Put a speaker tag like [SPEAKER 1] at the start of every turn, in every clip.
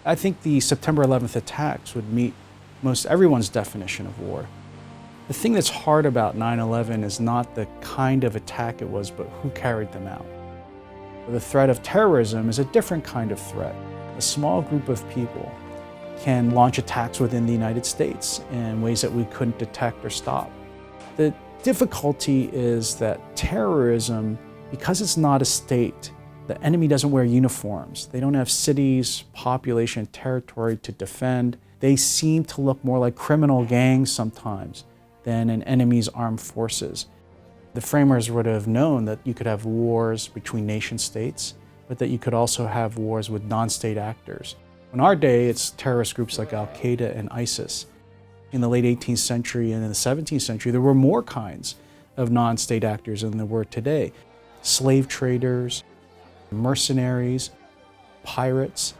[SPEAKER 1] I think the September 11th attacks would meet most everyone's definition of war. The thing that's hard about 9/11 is not the kind of attack it was, but who carried them out. The threat of terrorism is a different kind of threat. A small group of people can launch attacks within the United States in ways that we couldn't detect or stop. The difficulty is that terrorism, because it's not a state, the enemy doesn't wear uniforms. They don't have cities, population, territory to defend. They seem to look more like criminal gangs sometimes than an enemy's armed forces. The framers would have known that you could have wars between nation states, but that you could also have wars with non-state actors. In our day, it's terrorist groups like Al-Qaeda and ISIS. In the late 18th century and in the 17th century, there were more kinds of non-state actors than there were today. Slave traders, mercenaries, pirates.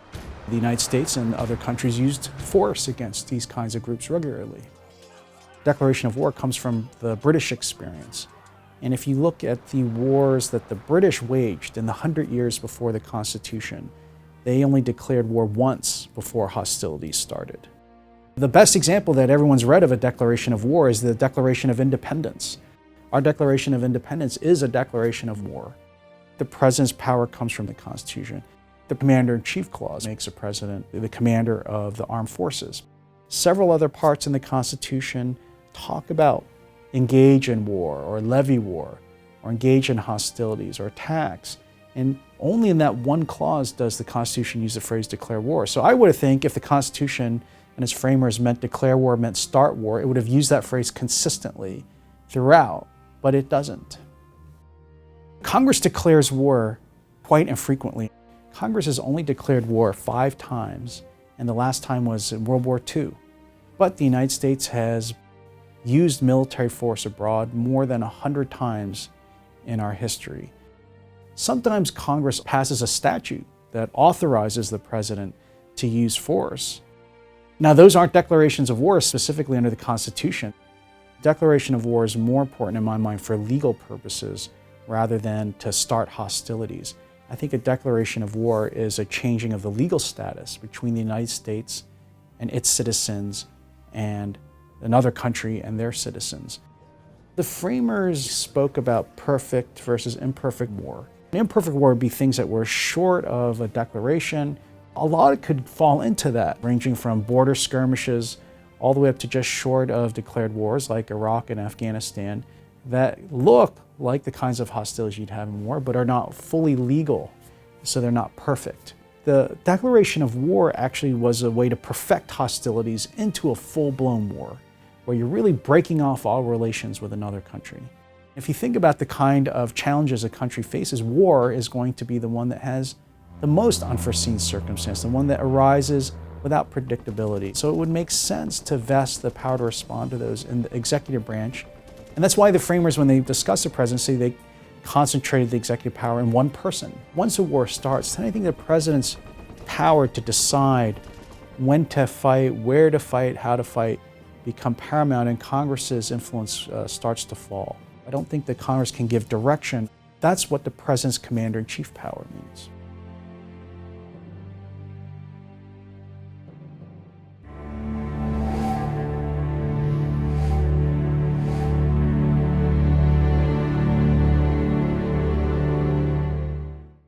[SPEAKER 1] The United States and other countries used force against these kinds of groups regularly. Declaration of war comes from the British experience. And if you look at the wars that the British waged in the 100 years before the Constitution, they only declared war once before hostilities started. The best example that everyone's read of a declaration of war is the Declaration of Independence. Our Declaration of Independence is a declaration of war. The president's power comes from the Constitution. The Commander-in-Chief Clause makes a president the commander of the armed forces. Several other parts in the Constitution talk about engage in war or levy war or engage in hostilities or attacks. And only in that one clause does the Constitution use the phrase declare war. So I would think if the Constitution and its framers meant declare war, meant start war, it would have used that phrase consistently throughout, but it doesn't. Congress declares war quite infrequently. Congress has only declared war 5 times, and the last time was in World War II. But the United States has used military force abroad more than 100 times in our history. Sometimes Congress passes a statute that authorizes the president to use force. Now, those aren't declarations of war specifically under the Constitution. Declaration of war is more important in my mind for legal purposes rather than to start hostilities. I think a declaration of war is a changing of the legal status between the United States and its citizens and another country and their citizens. The framers spoke about perfect versus imperfect war. An imperfect war would be things that were short of a declaration. A lot could fall into that, ranging from border skirmishes all the way up to just short of declared wars like Iraq and Afghanistan that look like the kinds of hostilities you'd have in war, but are not fully legal, so they're not perfect. The declaration of war actually was a way to perfect hostilities into a full-blown war, where you're really breaking off all relations with another country. If you think about the kind of challenges a country faces, war is going to be the one that has the most unforeseen circumstance, the one that arises without predictability. So it would make sense to vest the power to respond to those in the executive branch. And that's why the framers, when they discussed the presidency, they concentrated the executive power in one person. Once a war starts, then I think the president's power to decide when to fight, where to fight, how to fight, become paramount, and Congress's influence starts to fall. I don't think that Congress can give direction. That's what the president's commander-in-chief power means.